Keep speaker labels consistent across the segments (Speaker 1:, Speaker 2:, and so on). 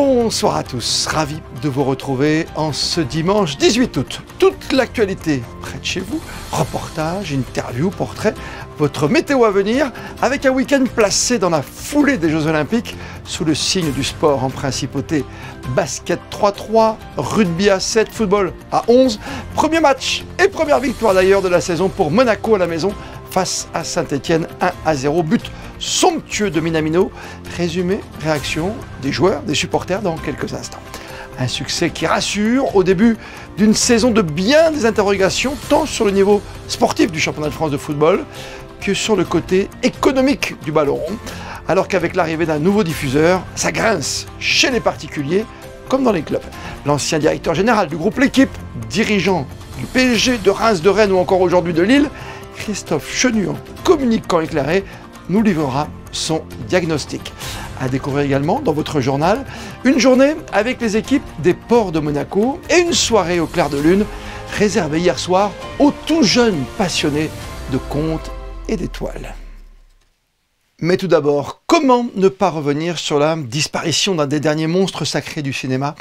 Speaker 1: Bonsoir à tous, ravi de vous retrouver en ce dimanche 18 août. Toute l'actualité près de chez vous, reportages, interviews, portraits, votre météo à venir, avec un week-end placé dans la foulée des Jeux Olympiques, sous le signe du sport en principauté. Basket 3-3, rugby à 7, football à 11. Premier match et première victoire d'ailleurs de la saison pour Monaco à la maison face à Saint-Etienne, 1-0, but somptueux de Minamino. Résumé, réaction des joueurs, des supporters dans quelques instants. Un succès qui rassure au début d'une saison de bien des interrogations, tant sur le niveau sportif du championnat de France de football que sur le côté économique du ballon rond. Alors qu'avec l'arrivée d'un nouveau diffuseur, ça grince chez les particuliers comme dans les clubs. L'ancien directeur général du groupe L'Équipe, dirigeant du PSG, de Reims, de Rennes ou encore aujourd'hui de Lille, Christophe Chenu, communicant éclairé, nous livrera son diagnostic. À découvrir également dans votre journal, une journée avec les équipes des Ports de Monaco et une soirée au clair de lune réservée hier soir aux tout jeunes passionnés de contes et d'étoiles. Mais tout d'abord, comment ne pas revenir sur la disparition d'un des derniers monstres sacrés du cinéma?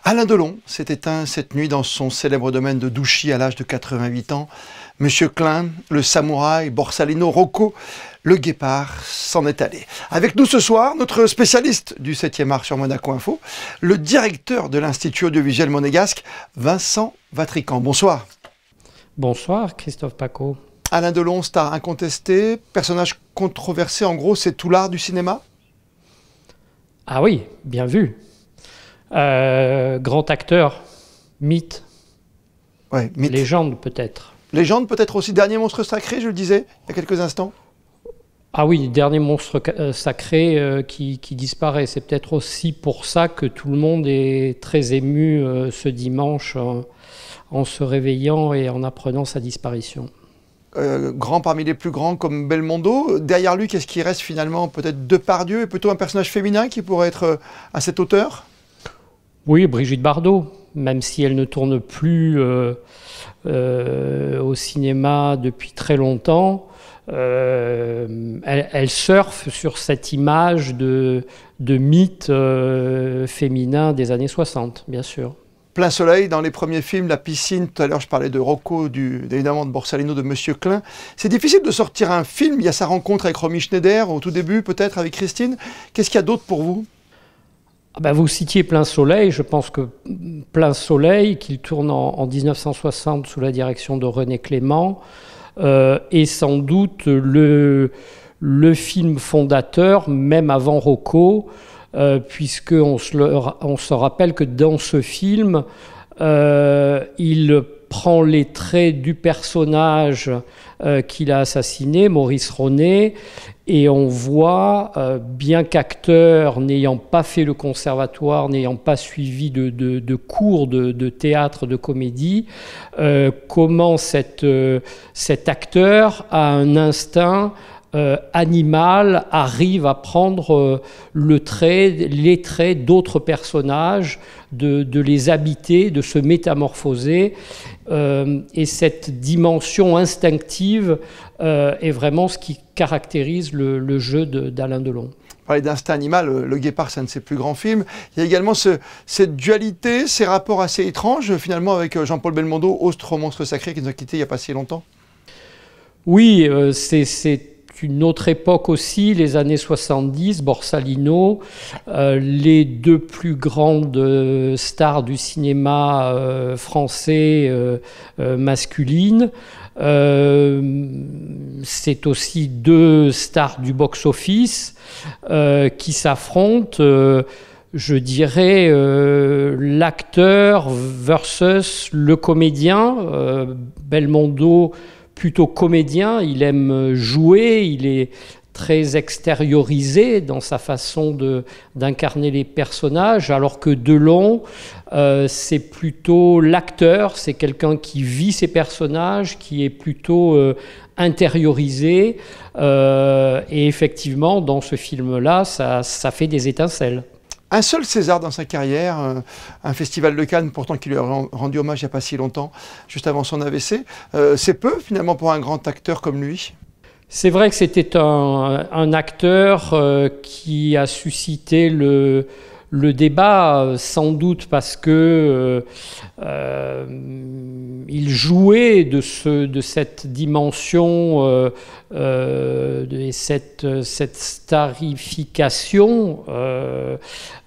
Speaker 1: Alain Delon s'est éteint cette nuit dans son célèbre domaine de Douchy à l'âge de 88 ans. Monsieur Klein, le samouraï, Borsalino, Rocco, le guépard s'en est allé. Avec nous ce soir, notre spécialiste du 7e art sur Monaco Info, le directeur de l'Institut audiovisuel monégasque, Vincent Vatrican. Bonsoir.
Speaker 2: Bonsoir, Christophe Paco.
Speaker 1: Alain Delon, star incontesté, personnage controversé, en gros, c'est tout l'art du cinéma?
Speaker 2: Ah oui, bien vu. Grand acteur, mythe,
Speaker 1: ouais, mythe.
Speaker 2: Légende peut-être.
Speaker 1: Légende peut-être aussi, dernier monstre sacré, je le disais il y a quelques instants.
Speaker 2: Ah oui, dernier monstre sacré qui disparaît. C'est peut-être aussi pour ça que tout le monde est très ému ce dimanche en se réveillant et en apprenant sa disparition.
Speaker 1: Grand parmi les plus grands comme Belmondo. Derrière lui, qu'est-ce qui reste finalement? Peut-être Depardieu et plutôt un personnage féminin qui pourrait être à cette hauteur?
Speaker 2: Oui, Brigitte Bardot, même si elle ne tourne plus au cinéma depuis très longtemps. Elle surfe sur cette image de mythe féminin des années 60, bien sûr.
Speaker 1: Plein soleil dans les premiers films, la piscine, tout à l'heure je parlais de Rocco, évidemment de Borsalino, de Monsieur Klein. C'est difficile de sortir un film, il y a sa rencontre avec Romy Schneider au tout début, peut-être avec Christine. Qu'est-ce qu'il y a d'autre pour vous?
Speaker 2: Vous citiez Plein soleil, je pense que Plein soleil, qu'il tourne en 1960 sous la direction de René Clément, est sans doute le film fondateur, même avant Rocco, puisqu'on se rappelle que dans ce film, il prend les traits du personnage qu'il a assassiné, Maurice Ronet, et on voit, bien qu'acteur, n'ayant pas fait le conservatoire, n'ayant pas suivi de cours de théâtre, de comédie, comment cet acteur a un instinct animal, arrive à prendre les traits d'autres personnages, de les habiter, de se métamorphoser. Et cette dimension instinctive est vraiment ce qui caractérise le jeu d'Alain Delon.
Speaker 1: Vous parlez d'instinct animal, Le Guépard, c'est un de ses plus grands films. Il y a également cette dualité, ces rapports assez étranges, finalement, avec Jean-Paul Belmondo, autre monstre sacré qui nous a quittés il n'y a pas si longtemps.
Speaker 2: Oui, c'est une autre époque aussi, les années 70, Borsalino, les deux plus grandes stars du cinéma français masculines. C'est aussi deux stars du box-office qui s'affrontent. Je dirais l'acteur versus le comédien. Belmondo, plutôt comédien, il aime jouer, il est très extériorisé dans sa façon d'incarner les personnages, alors que Delon, c'est plutôt l'acteur, c'est quelqu'un qui vit ses personnages, qui est plutôt intériorisé, et effectivement, dans ce film-là, ça fait des étincelles.
Speaker 1: Un seul César dans sa carrière, un festival de Cannes pourtant qui lui a rendu hommage il n'y a pas si longtemps, juste avant son AVC. C'est peu finalement pour un grand acteur comme lui.
Speaker 2: C'est vrai que c'était un acteur qui a suscité le débat, sans doute parce que il jouait de cette dimension, de cette starification.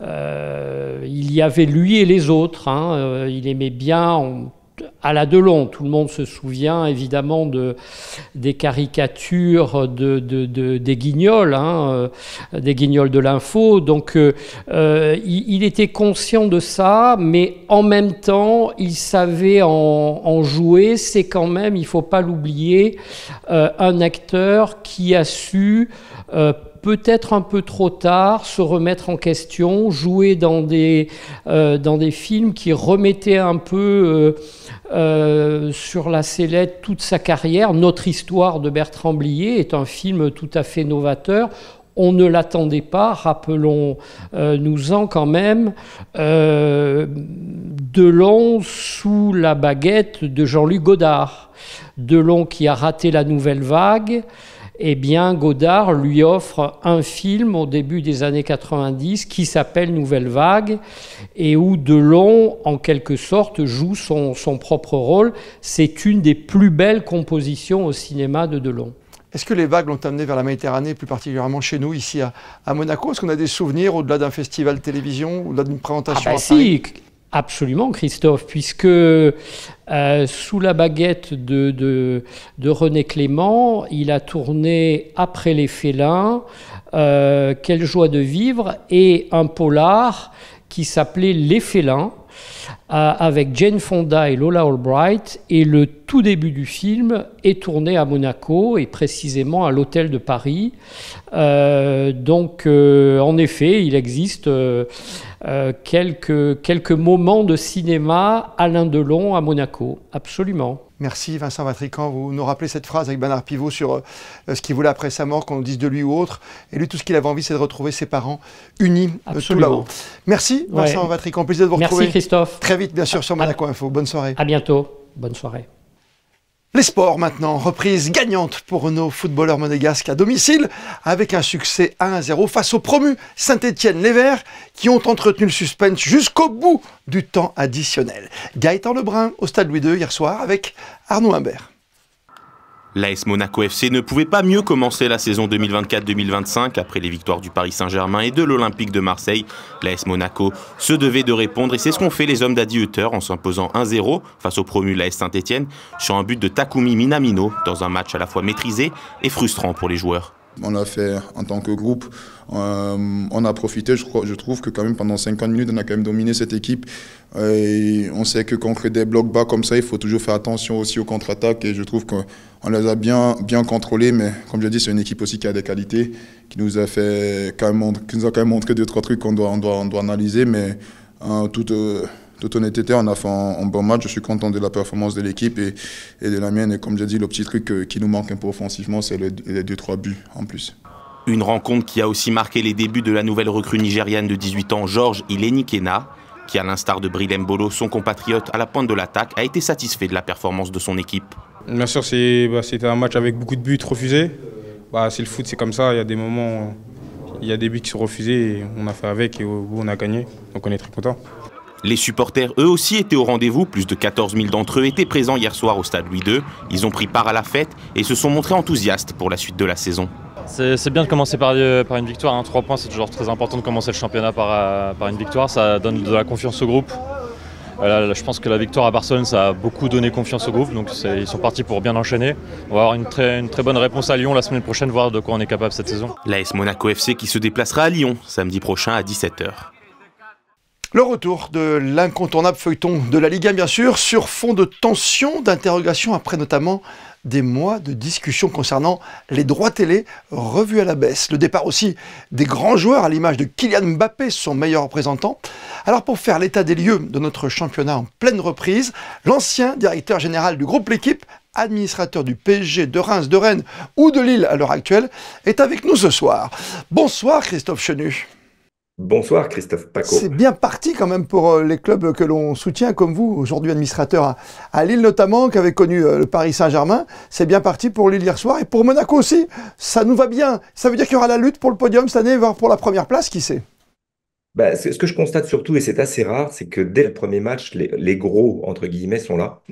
Speaker 2: Il y avait lui et les autres. Hein, il aimait bien... à la Delon, tout le monde se souvient évidemment des caricatures des Guignols, hein, des Guignols de l'info. Donc il était conscient de ça, mais en même temps, il savait en jouer. C'est quand même, il ne faut pas l'oublier, un acteur qui a su... peut-être un peu trop tard, se remettre en question, jouer dans des films qui remettaient un peu sur la sellette toute sa carrière. Notre histoire de Bertrand Blier est un film tout à fait novateur. On ne l'attendait pas, rappelons-nous-en quand même, Delon sous la baguette de Jean-Luc Godard. Delon qui a raté la nouvelle vague. Eh bien, Godard lui offre un film au début des années 90 qui s'appelle Nouvelle Vague et où Delon, en quelque sorte, joue son propre rôle. C'est une des plus belles compositions au cinéma de Delon.
Speaker 1: Est-ce que les vagues l'ont amené vers la Méditerranée, plus particulièrement chez nous, ici à Monaco? Est-ce qu'on a des souvenirs au-delà d'un festival télévision, au-delà d'une présentation à Paris?
Speaker 2: Si, absolument, Christophe, puisque sous la baguette de René Clément, il a tourné Après les félins, Quelle joie de vivre, et un polar qui s'appelait Les félins, avec Jane Fonda et Lola Albright, et le tout début du film est tourné à Monaco et précisément à l'hôtel de Paris. Donc en effet, il existe quelques moments de cinéma Alain Delon à Monaco, absolument.
Speaker 1: Merci Vincent Vatrican, vous nous rappelez cette phrase avec Bernard Pivot sur ce qu'il voulait après sa mort, qu'on nous dise de lui ou autre. Et lui, tout ce qu'il avait envie, c'est de retrouver ses parents unis tout là-haut. Merci Vincent Vatrican, plaisir de vous retrouver.
Speaker 2: Merci Christophe.
Speaker 1: Très vite, bien sûr, sur Monaco Info. Bonne soirée.
Speaker 2: À bientôt. Bonne soirée.
Speaker 1: Les sports maintenant, reprise gagnante pour nos footballeurs monégasques à domicile avec un succès 1-0 face aux promus Saint-Étienne. Les Verts qui ont entretenu le suspense jusqu'au bout du temps additionnel. Gaëtan Lebrun au stade Louis II hier soir avec Arnaud Imbert.
Speaker 3: L'AS Monaco FC ne pouvait pas mieux commencer la saison 2024-2025 après les victoires du Paris Saint-Germain et de l'Olympique de Marseille. L'AS Monaco se devait de répondre et c'est ce qu'ont fait les hommes d'Adi Hutter en s'imposant 1-0 face au promu l'AS Saint-Étienne sur un but de Takumi Minamino dans un match à la fois maîtrisé et frustrant pour les joueurs.
Speaker 4: On l'a fait en tant que groupe, on a profité, je trouve que quand même pendant 50 minutes on a quand même dominé cette équipe et on sait que quand on crée des blocs bas comme ça il faut toujours faire attention aussi aux contre-attaques et je trouve qu'on les a bien contrôlés, mais comme je dis c'est une équipe aussi qui a des qualités, qui nous a quand même montré 2-3 trucs qu'on doit analyser, mais toute honnêteté, on a fait un bon match. Je suis content de la performance de l'équipe et de la mienne. Et comme j'ai dit, le petit truc qui nous manque un peu offensivement, c'est les 2-3 buts en plus.
Speaker 3: Une rencontre qui a aussi marqué les débuts de la nouvelle recrue nigériane de 18 ans, Georges Ilenikena, qui à l'instar de Bril Mbolo, son compatriote à la pointe de l'attaque, a été satisfait de la performance de son équipe.
Speaker 5: Bien sûr, c'était un match avec beaucoup de buts refusés. C'est le foot, c'est comme ça. Il y a des moments, il y a des buts qui sont refusés et on a fait avec et au bout on a gagné. Donc on est très contents.
Speaker 3: Les supporters, eux aussi, étaient au rendez-vous. Plus de 14 000 d'entre eux étaient présents hier soir au stade Louis II. Ils ont pris part à la fête et se sont montrés enthousiastes pour la suite de la saison.
Speaker 6: C'est bien de commencer par une victoire. 3 points, c'est toujours très important de commencer le championnat par une victoire. Ça donne de la confiance au groupe. Là, je pense que la victoire à Barcelone, ça a beaucoup donné confiance au groupe. Donc ils sont partis pour bien enchaîner. On va avoir une très bonne réponse à Lyon la semaine prochaine, voir de quoi on est capable cette saison.
Speaker 3: L'AS Monaco FC qui se déplacera à Lyon samedi prochain à 17 h.
Speaker 1: Le retour de l'incontournable feuilleton de la Ligue 1, bien sûr, sur fond de tension, d'interrogation, après notamment des mois de discussion concernant les droits télé revus à la baisse. Le départ aussi des grands joueurs, à l'image de Kylian Mbappé, son meilleur représentant. Alors pour faire l'état des lieux de notre championnat en pleine reprise, l'ancien directeur général du groupe L'Équipe, administrateur du PSG, de Reims, de Rennes ou de Lille à l'heure actuelle, est avec nous ce soir. Bonsoir Christophe Chenu.
Speaker 7: Bonsoir Christophe Paco.
Speaker 1: C'est bien parti quand même pour les clubs que l'on soutient comme vous, aujourd'hui administrateur à Lille notamment, qui avait connu le Paris Saint-Germain. C'est bien parti pour Lille hier soir et pour Monaco aussi. Ça nous va bien. Ça veut dire qu'il y aura la lutte pour le podium cette année, voire pour la première place, qui sait?
Speaker 7: Bah, ce que je constate surtout, et c'est assez rare, c'est que dès le premier match, les gros, entre guillemets, sont là.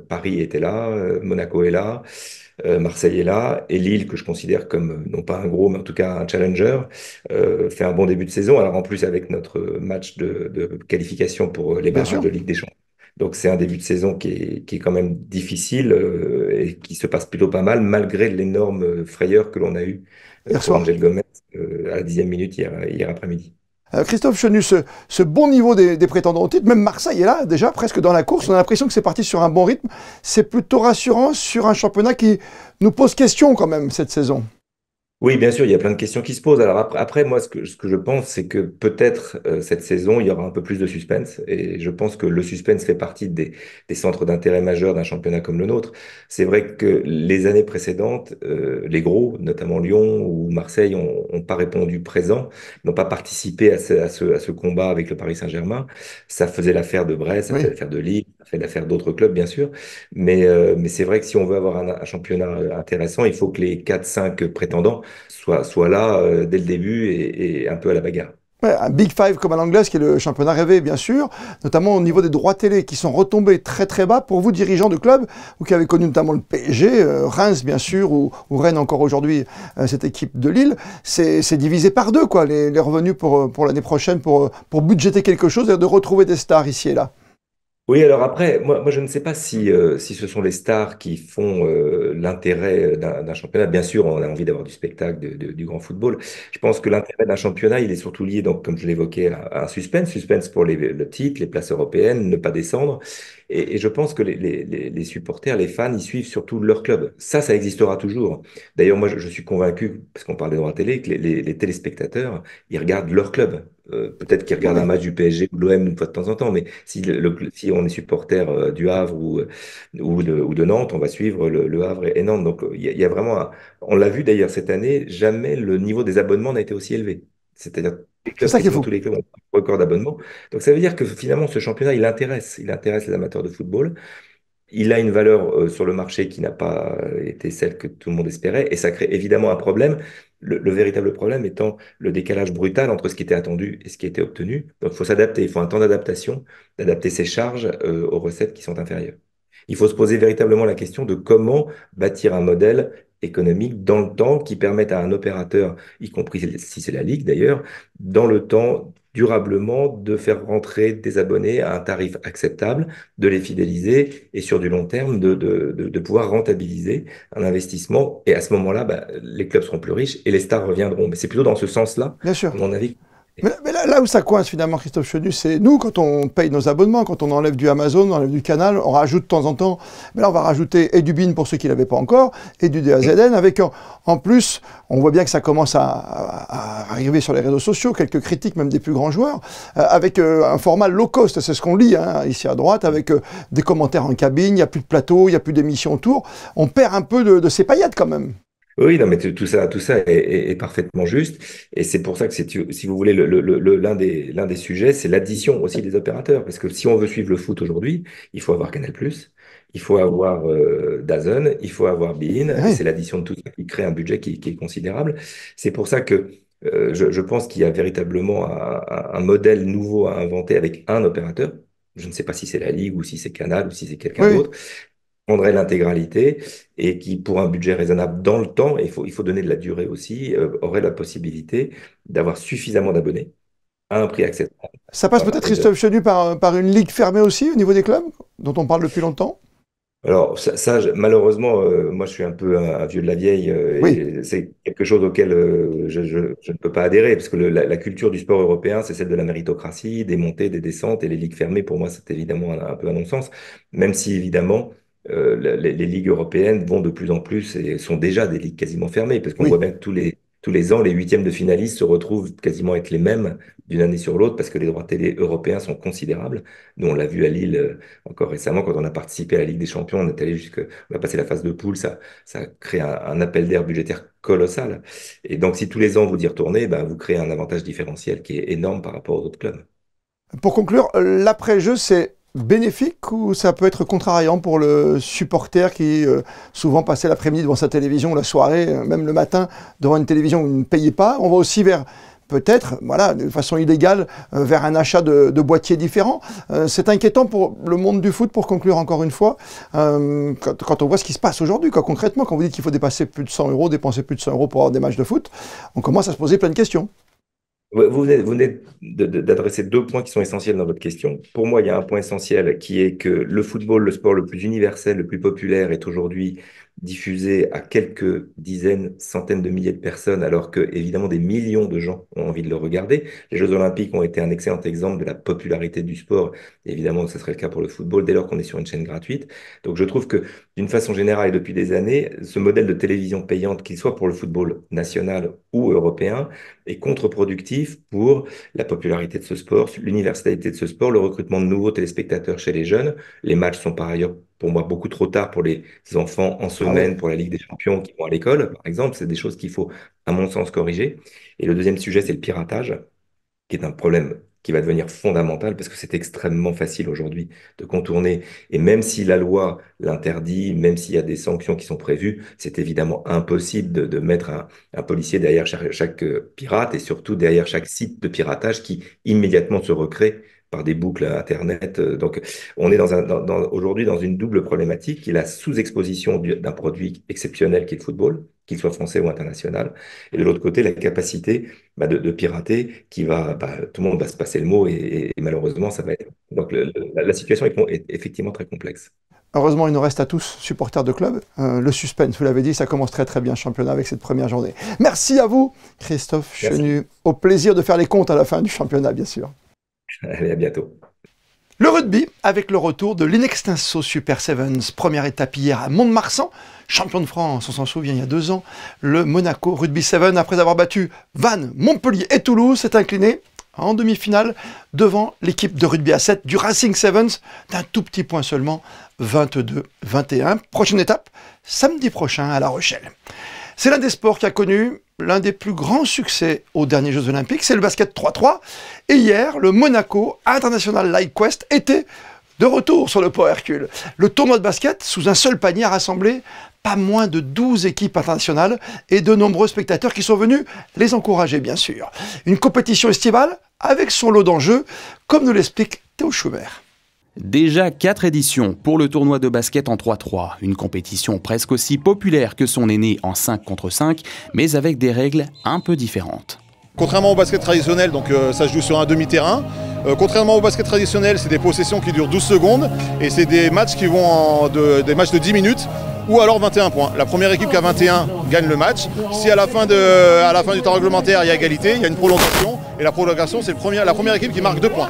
Speaker 7: Paris était là, Monaco est là, Marseille est là, et Lille, que je considère comme, non pas un gros, mais en tout cas un challenger, fait un bon début de saison. Alors en plus, avec notre match de qualification pour les
Speaker 1: Bien
Speaker 7: barrages
Speaker 1: sûr.
Speaker 7: de Ligue des Champions. Donc c'est un début de saison qui est quand même difficile et qui se passe plutôt pas mal, malgré l'énorme frayeur que l'on a eue
Speaker 1: Hier
Speaker 7: sur
Speaker 1: soir.
Speaker 7: Angel Gomez à la 10e minute hier après-midi.
Speaker 1: Christophe Chenu, ce bon niveau des prétendants au titre, même Marseille est là, déjà presque dans la course. On a l'impression que c'est parti sur un bon rythme. C'est plutôt rassurant sur un championnat qui nous pose question quand même cette saison.
Speaker 7: Oui, bien sûr, il y a plein de questions qui se posent. Alors après moi, ce que je pense, c'est que peut-être cette saison, il y aura un peu plus de suspense. Et je pense que le suspense fait partie des centres d'intérêt majeurs d'un championnat comme le nôtre. C'est vrai que les années précédentes, les gros, notamment Lyon ou Marseille, ont pas répondu présent, n'ont pas participé à ce combat avec le Paris Saint-Germain. Ça faisait l'affaire de Brest, ça
Speaker 1: Oui.
Speaker 7: fait l'affaire de Lille, ça fait l'affaire d'autres clubs, bien sûr. Mais c'est vrai que si on veut avoir un championnat intéressant, il faut que les 4-5 prétendants soit là dès le début et un peu à la bagarre.
Speaker 1: Ouais, un Big Five comme à l'anglaise, qui est le championnat rêvé, bien sûr, notamment au niveau des droits télé, qui sont retombés très très bas pour vous, dirigeants de clubs, vous qui avez connu notamment le PSG, Reims, bien sûr, ou Rennes encore aujourd'hui, cette équipe de Lille. C'est divisé par deux, quoi, les revenus pour l'année prochaine, pour budgéter quelque chose et de retrouver des stars ici et là.
Speaker 7: Oui, alors après, moi je ne sais pas si ce sont les stars qui font l'intérêt d'un championnat. Bien sûr, on a envie d'avoir du spectacle, du grand football. Je pense que l'intérêt d'un championnat, il est surtout lié, donc, comme je l'évoquais, à un suspense. Suspense pour le titre, les places européennes, ne pas descendre. Et je pense que les supporters, les fans, ils suivent surtout leur club. Ça existera toujours. D'ailleurs, moi, je suis convaincu, parce qu'on parle des droits télé, que les téléspectateurs, ils regardent leur club. Peut-être qu'ils
Speaker 1: Oui,
Speaker 7: regardent un
Speaker 1: oui.
Speaker 7: match du PSG ou de l'OM une fois de temps en temps, mais si on est supporter du Havre ou de Nantes, on va suivre le Havre et Nantes. Donc il y a vraiment, on l'a vu d'ailleurs cette année, jamais le niveau des abonnements n'a été aussi élevé. C'est-à-dire
Speaker 1: C'est ça qui est
Speaker 7: quasiment
Speaker 1: fou.
Speaker 7: tous les clubs ont un record d'abonnements. Donc ça veut dire que finalement ce championnat, il intéresse les amateurs de football. Il a une valeur sur le marché qui n'a pas été celle que tout le monde espérait, et ça crée évidemment un problème. Le véritable problème étant le décalage brutal entre ce qui était attendu et ce qui était obtenu. Donc il faut s'adapter, il faut un temps d'adaptation, d'adapter ses charges aux recettes qui sont inférieures. Il faut se poser véritablement la question de comment bâtir un modèle économique dans le temps qui permette à un opérateur, y compris si c'est la Ligue d'ailleurs, dans le temps durablement de faire rentrer des abonnés à un tarif acceptable, de les fidéliser et sur du long terme de pouvoir rentabiliser un investissement. Et à ce moment-là, bah, les clubs seront plus riches et les stars reviendront. Mais c'est plutôt dans ce sens-là,
Speaker 1: Bien sûr.
Speaker 7: à mon avis.
Speaker 1: Mais là où ça coince finalement, Christophe Chenu, c'est nous, quand on paye nos abonnements, quand on enlève du Amazon, on enlève du Canal, on rajoute de temps en temps, mais là on va rajouter et du BIN pour ceux qui ne l'avaient pas encore, et du DAZN, avec en plus, on voit bien que ça commence à arriver sur les réseaux sociaux, quelques critiques même des plus grands joueurs, avec un format low cost, c'est ce qu'on lit ici à droite, avec des commentaires en cabine, il n'y a plus de plateau, il n'y a plus d'émissions autour, on perd un peu de ses paillettes quand même.
Speaker 7: Oui, non, mais tout ça est parfaitement juste. Et c'est pour ça que si vous voulez, l'un des sujets, c'est l'addition aussi des opérateurs. Parce que si on veut suivre le foot aujourd'hui, il faut avoir Canal+, il faut avoir DAZN, il faut avoir beIN. Et
Speaker 1: Oui,
Speaker 7: c'est l'addition de tout ça qui crée un budget qui est considérable. C'est pour ça que je pense qu'il y a véritablement un modèle nouveau à inventer avec un opérateur. Je ne sais pas si c'est la Ligue ou si c'est Canal ou si c'est quelqu'un
Speaker 1: oui, oui.
Speaker 7: d'autre prendrait l'intégralité et qui, pour un budget raisonnable dans le temps, il faut donner de la durée aussi, aurait la possibilité d'avoir suffisamment d'abonnés à un prix acceptable.
Speaker 1: Ça passe
Speaker 7: Voilà.
Speaker 1: peut-être, Christophe Chenu, par une ligue fermée aussi au niveau des clubs, dont on parle depuis longtemps.
Speaker 7: Alors, malheureusement, moi, je suis un peu un vieux de la vieille
Speaker 1: Oui,
Speaker 7: et c'est quelque chose auquel je ne peux pas adhérer parce que la culture du sport européen, c'est celle de la méritocratie, des montées, des descentes et les ligues fermées, pour moi, c'est évidemment un peu un non-sens, même si, évidemment, les ligues européennes vont de plus en plus et sont déjà des ligues quasiment fermées parce qu'on voit
Speaker 1: oui.
Speaker 7: bien que tous les ans, les huitièmes de finalistes se retrouvent quasiment être les mêmes d'une année sur l'autre parce que les droits télé européens sont considérables. Nous, on l'a vu à Lille encore récemment, quand on a participé à la Ligue des Champions, on a passé la phase de poule, ça crée un appel d'air budgétaire colossal. Et donc, si tous les ans vous y retournez, ben, vous créez un avantage différentiel qui est énorme par rapport aux autres clubs.
Speaker 1: Pour conclure, l'après-jeu, c'est bénéfique ou ça peut être contrariant pour le supporter qui souvent passait l'après-midi devant sa télévision, la soirée, même le matin, devant une télévision où il ne payait pas. On va aussi vers peut-être, voilà, de façon illégale, vers un achat de boîtiers différents. C'est inquiétant pour le monde du foot, pour conclure encore une fois, quand on voit ce qui se passe aujourd'hui, concrètement, quand vous dites qu'il faut dépenser plus de 100 € pour avoir des matchs de foot, on commence à se poser plein de questions.
Speaker 7: Vous venez d'adresser deux points qui sont essentiels dans votre question. Pour moi, il y a un point essentiel qui est que le football, le sport le plus universel, le plus populaire, est aujourd'hui diffusé à quelques dizaines, centaines de milliers de personnes, alors que, évidemment, des millions de gens ont envie de le regarder. Les Jeux Olympiques ont été un excellent exemple de la popularité du sport. Évidemment, ce serait le cas pour le football dès lors qu'on est sur une chaîne gratuite. Donc, je trouve que, d'une façon générale et depuis des années, ce modèle de télévision payante, qu'il soit pour le football national ou européen, est contre-productif pour la popularité de ce sport, l'universalité de ce sport, le recrutement de nouveaux téléspectateurs chez les jeunes. Les matchs sont par ailleurs, pour moi, beaucoup trop tard pour les enfants en semaine, pour la Ligue des Champions qui vont à l'école, par exemple. C'est des choses qu'il faut, à mon sens, corriger. Et le deuxième sujet, c'est le piratage, qui est un problème qui va devenir fondamental parce que c'est extrêmement facile aujourd'hui de contourner. Et même si la loi l'interdit, même s'il y a des sanctions qui sont prévues, c'est évidemment impossible de mettre un policier derrière chaque pirate et surtout derrière chaque site de piratage qui immédiatement se recrée par des boucles Internet. Donc, on est aujourd'hui dans une double problématique, qui est la sous-exposition d'un produit exceptionnel qui est le football, qu'il soit français ou international, et de l'autre côté, la capacité de pirater tout le monde va se passer le mot et malheureusement, ça va être... Donc, la situation est effectivement très complexe.
Speaker 1: Heureusement, il nous reste à tous, supporters de club. Le suspense, vous l'avez dit, ça commence très très bien, championnat, avec cette première journée. Merci à vous, Christophe Chenu. Au plaisir de faire les comptes à la fin du championnat, bien sûr.
Speaker 7: Allez, à bientôt.
Speaker 1: Le rugby, avec le retour de l'Inextinso Super Sevens. Première étape hier à Mont-de-Marsan, champion de France, on s'en souvient, il y a 2 ans. Le Monaco Rugby 7, après avoir battu Vannes, Montpellier et Toulouse, s'est incliné en demi-finale devant l'équipe de rugby à 7 du Racing Sevens, d'un tout petit point seulement, 22-21. Prochaine étape, samedi prochain à La Rochelle. C'est l'un des sports qui a connu l'un des plus grands succès aux derniers Jeux Olympiques, c'est le basket 3-3. Et hier, le Monaco International Light Quest était de retour sur le port Hercule. Le tournoi de basket, sous un seul panier, a rassemblé pas moins de 12 équipes internationales et de nombreux spectateurs qui sont venus les encourager, bien sûr. Une compétition estivale avec son lot d'enjeux, comme nous l'explique Théo Schubert.
Speaker 8: Déjà 4 éditions pour le tournoi de basket en 3-3, une compétition presque aussi populaire que son aîné en 5 contre 5, mais avec des règles un peu différentes.
Speaker 9: Contrairement au basket traditionnel, donc ça se joue sur un demi-terrain. Contrairement au basket traditionnel, c'est des possessions qui durent 12 secondes et c'est des matchs qui vont des matchs de 10 minutes ou alors 21 points. La première équipe qui a 21 gagne le match. Si à la fin du temps réglementaire il y a égalité, il y a une prolongation et la prolongation c'est la première équipe qui marque 2 points.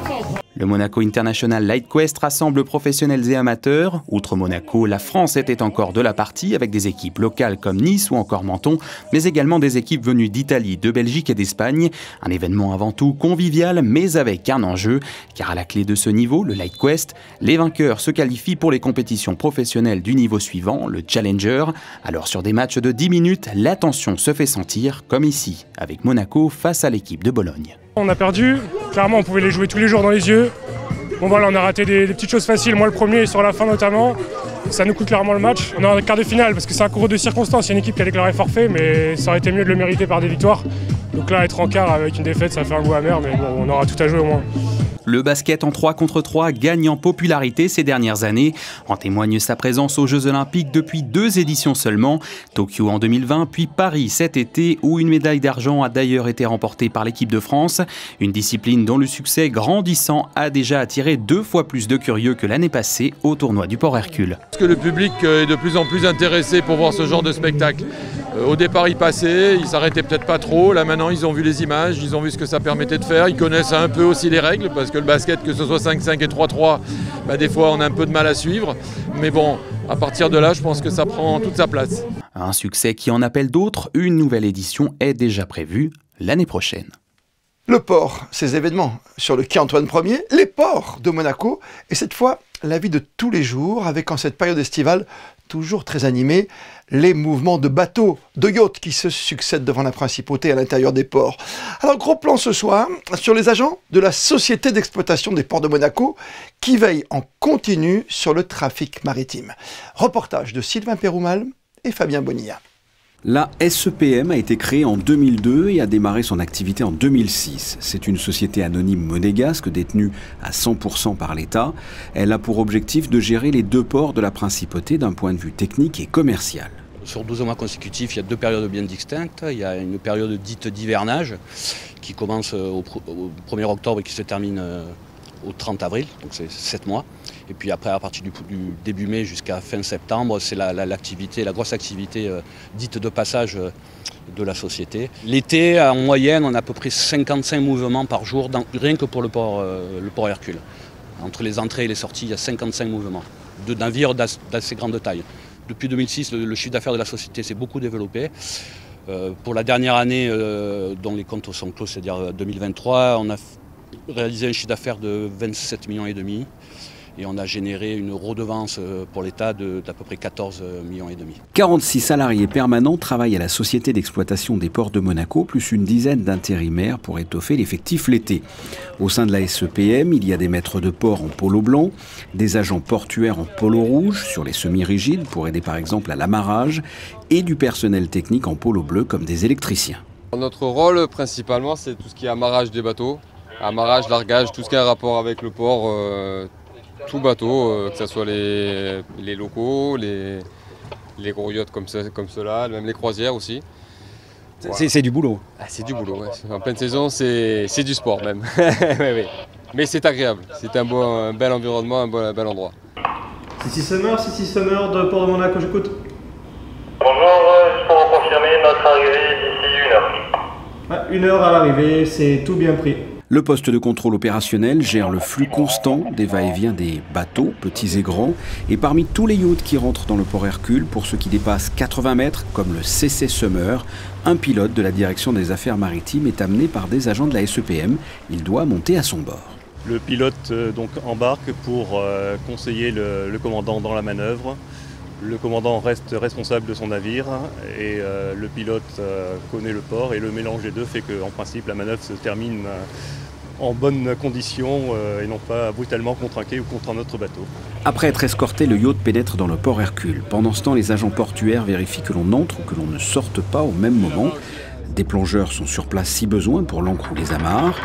Speaker 8: Le Monaco International Light Quest rassemble professionnels et amateurs. Outre Monaco, la France était encore de la partie avec des équipes locales comme Nice ou encore Menton, mais également des équipes venues d'Italie, de Belgique et d'Espagne. Un événement avant tout convivial, mais avec un enjeu, car à la clé de ce niveau, le Light Quest, les vainqueurs se qualifient pour les compétitions professionnelles du niveau suivant, le Challenger. Alors sur des matchs de 10 minutes, la tension se fait sentir, comme ici, avec Monaco face à l'équipe de Bologne.
Speaker 10: On a perdu, clairement on pouvait les jouer tous les jours dans les yeux. Bon voilà, on a raté des petites choses faciles, moi le premier sur la fin notamment. Ça nous coûte clairement le match. On est en quart de finale parce que c'est un concours de circonstances, il y a une équipe qui a déclaré forfait, mais ça aurait été mieux de le mériter par des victoires. Donc là, être en quart avec une défaite, ça fait un goût amer, mais bon, on aura tout à jouer au moins.
Speaker 8: Le basket en 3 contre 3 gagne en popularité ces dernières années. En témoigne sa présence aux Jeux Olympiques depuis 2 éditions seulement. Tokyo en 2020, puis Paris cet été, où une médaille d'argent a d'ailleurs été remportée par l'équipe de France. Une discipline dont le succès grandissant a déjà attiré 2 fois plus de curieux que l'année passée au tournoi du Port Hercule.
Speaker 11: Parce que le public est de plus en plus intéressé pour voir ce genre de spectacle. Au départ, ils passaient, ils s'arrêtaient peut-être pas trop. Là, maintenant, ils ont vu les images, ils ont vu ce que ça permettait de faire. Ils connaissent un peu aussi les règles, parce que le basket, que ce soit 5-5 et 3-3, des fois, on a un peu de mal à suivre. Mais bon, à partir de là, je pense que ça prend toute sa place.
Speaker 8: Un succès qui en appelle d'autres. Une nouvelle édition est déjà prévue l'année prochaine.
Speaker 1: Le port, ces événements sur le quai Antoine Ier, les ports de Monaco, et cette fois, la vie de tous les jours, avec en cette période estivale, toujours très animée, les mouvements de bateaux, de yachts qui se succèdent devant la principauté à l'intérieur des ports. Alors, gros plan ce soir sur les agents de la Société d'exploitation des ports de Monaco qui veillent en continu sur le trafic maritime. Reportage de Sylvain Péroumal et Fabien Bonilla.
Speaker 8: La SEPM a été créée en 2002 et a démarré son activité en 2006. C'est une société anonyme monégasque détenue à 100% par l'État. Elle a pour objectif de gérer les 2 ports de la principauté d'un point de vue technique et commercial.
Speaker 12: Sur 12 mois consécutifs, il y a 2 périodes bien distinctes. Il y a une période dite d'hivernage qui commence au 1er octobre et qui se termine au 30 avril, donc c'est 7 mois. Et puis après, à partir du début mai jusqu'à fin septembre, c'est la grosse activité dite de passage de la société. L'été, en moyenne, on a à peu près 55 mouvements par jour, rien que pour le port Hercule. Entre les entrées et les sorties, il y a 55 mouvements de navires d'assez grande taille. Depuis 2006, le chiffre d'affaires de la société s'est beaucoup développé. Pour la dernière année dont les comptes sont clos, c'est-à-dire 2023, on a réalisé un chiffre d'affaires de 27,5 millions et on a généré une redevance pour l'État d'à peu près 14,5 millions.
Speaker 8: 46 salariés permanents travaillent à la société d'exploitation des ports de Monaco, plus une dizaine d'intérimaires pour étoffer l'effectif l'été. Au sein de la SEPM, il y a des maîtres de port en polo blanc, des agents portuaires en polo rouge sur les semi-rigides pour aider par exemple à l'amarrage et du personnel technique en polo bleu comme des électriciens.
Speaker 13: Notre rôle principalement, c'est tout ce qui est amarrage des bateaux, amarrage, largage, tout ce qui a un rapport avec le port. Tout bateau, que ce soit les locaux, les gros yachts comme ceux-là, même les croisières aussi.
Speaker 14: Ouais. C'est du boulot.
Speaker 13: Ah, c'est du boulot, ouais. En pleine saison, c'est du sport même. Ouais. Mais c'est agréable, c'est un bel environnement, un bel endroit.
Speaker 15: Sissi Summer de Port de Monaco, j'écoute.
Speaker 16: Bonjour, juste pour vous confirmer notre arrivée d'ici 1 heure.
Speaker 15: 1 heure à l'arrivée, c'est tout bien pris.
Speaker 8: Le poste de contrôle opérationnel gère le flux constant des va-et-vient des bateaux, petits et grands, et parmi tous les yachts qui rentrent dans le port Hercule, pour ceux qui dépassent 80 mètres, comme le Sissi Summer, un pilote de la direction des affaires maritimes est amené par des agents de la SEPM. Il doit monter à son bord.
Speaker 17: Le pilote donc embarque pour conseiller le commandant dans la manœuvre. Le commandant reste responsable de son navire et le pilote connaît le port et le mélange des deux fait qu'en principe la manœuvre se termine en bonnes conditions et non pas brutalement contre un quai ou contre un autre bateau.
Speaker 8: Après être escorté, le yacht pénètre dans le port Hercule. Pendant ce temps, les agents portuaires vérifient que l'on entre ou que l'on ne sorte pas au même moment. Des plongeurs sont sur place si besoin pour l'ancre ou les amarres.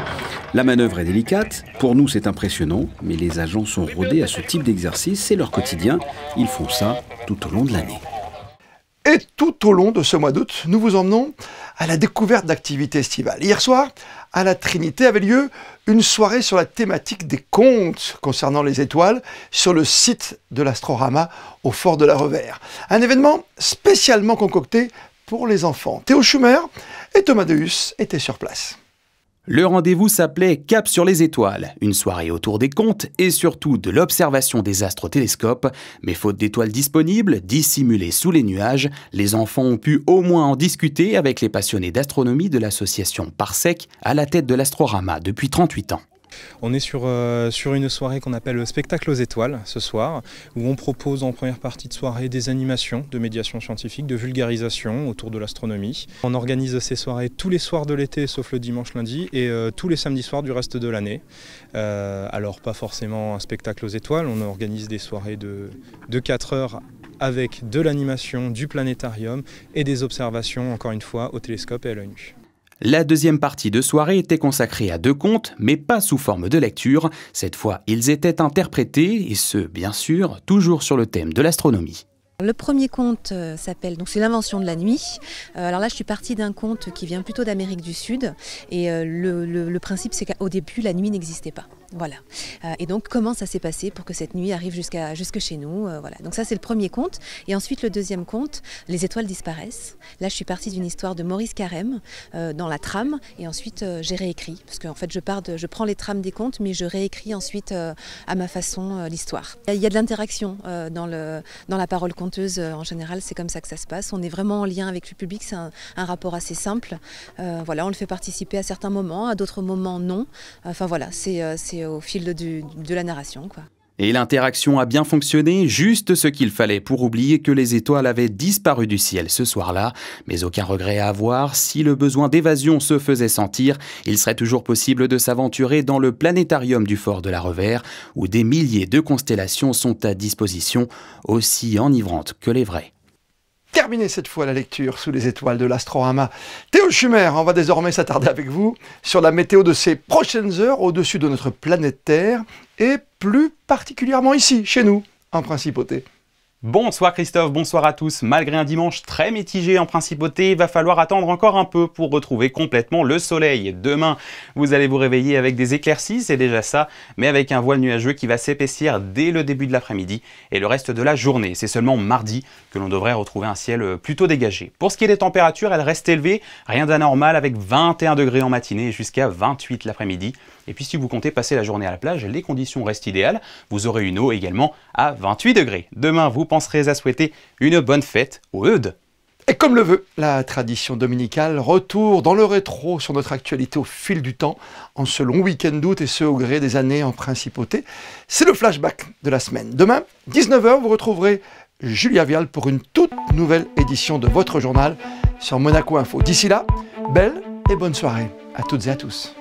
Speaker 8: La manœuvre est délicate, pour nous c'est impressionnant, mais les agents sont rodés à ce type d'exercice, c'est leur quotidien, ils font ça tout au long de l'année.
Speaker 1: Et tout au long de ce mois d'août, nous vous emmenons à la découverte d'activités estivales. Hier soir, à la Trinité avait lieu une soirée sur la thématique des contes concernant les étoiles sur le site de l'Astrorama au Fort de la Revère. Un événement spécialement concocté pour les enfants. Théo Schumer et Thomas Deus étaient sur place.
Speaker 8: Le rendez-vous s'appelait Cap sur les étoiles, une soirée autour des contes et surtout de l'observation des astres au télescope. Mais faute d'étoiles disponibles, dissimulées sous les nuages, les enfants ont pu au moins en discuter avec les passionnés d'astronomie de l'association Parsec à la tête de l'Astrorama depuis 38 ans.
Speaker 18: On est sur une soirée qu'on appelle Spectacle aux étoiles ce soir, où on propose en première partie de soirée des animations de médiation scientifique, de vulgarisation autour de l'astronomie. On organise ces soirées tous les soirs de l'été sauf le dimanche lundi et tous les samedis soirs du reste de l'année. Alors pas forcément un spectacle aux étoiles, on organise des soirées de 4 heures avec de l'animation, du planétarium et des observations encore une fois au télescope et à l'œil nu.
Speaker 8: La deuxième partie de soirée était consacrée à 2 contes, mais pas sous forme de lecture. Cette fois, ils étaient interprétés, et ce, bien sûr, toujours sur le thème de l'astronomie.
Speaker 19: Le premier conte s'appelle, donc c'est l'invention de la nuit. Alors là je suis partie d'un conte qui vient plutôt d'Amérique du Sud et le principe c'est qu'au début la nuit n'existait pas. Voilà. Et donc comment ça s'est passé pour que cette nuit arrive jusque chez nous. Voilà. Donc ça c'est le premier conte. Et ensuite le deuxième conte, les étoiles disparaissent. Là je suis partie d'une histoire de Maurice Carême dans la trame et ensuite j'ai réécrit. Parce qu'en fait je prends les trames des contes mais je réécris ensuite à ma façon l'histoire. Il y a de l'interaction dans la parole conteuse. En général, c'est comme ça que ça se passe. On est vraiment en lien avec le public, c'est un rapport assez simple. Voilà, on le fait participer à certains moments, à d'autres moments non. Enfin voilà, c'est au fil de la narration, quoi.
Speaker 8: Et l'interaction a bien fonctionné, juste ce qu'il fallait pour oublier que les étoiles avaient disparu du ciel ce soir-là. Mais aucun regret à avoir, si le besoin d'évasion se faisait sentir, il serait toujours possible de s'aventurer dans le planétarium du Fort de la Revère, où des milliers de constellations sont à disposition, aussi enivrantes que les vraies.
Speaker 1: terminé cette fois la lecture sous les étoiles de l'Astrorama. Théo Schumer, on va désormais s'attarder avec vous sur la météo de ces prochaines heures au-dessus de notre planète Terre et plus particulièrement ici, chez nous, en Principauté.
Speaker 8: Bonsoir Christophe, bonsoir à tous. Malgré un dimanche très mitigé en Principauté, il va falloir attendre encore un peu pour retrouver complètement le soleil. Demain, vous allez vous réveiller avec des éclaircies, c'est déjà ça, mais avec un voile nuageux qui va s'épaissir dès le début de l'après-midi et le reste de la journée. C'est seulement mardi que l'on devrait retrouver un ciel plutôt dégagé. Pour ce qui est des températures, elles restent élevées, rien d'anormal avec 21 degrés en matinée jusqu'à 28 l'après-midi. Et puis si vous comptez passer la journée à la plage, les conditions restent idéales. Vous aurez une eau également à 28 degrés. Demain, vous penserez à souhaiter une bonne fête aux Eudes.
Speaker 1: Et comme le veut la tradition dominicale, retour dans le rétro sur notre actualité au fil du temps, en ce long week-end d'août et ce au gré des années en Principauté. C'est le flashback de la semaine. Demain, 19h, vous retrouverez Julia Vial pour une toute nouvelle édition de votre journal sur Monaco Info. D'ici là, belle et bonne soirée à toutes et à tous.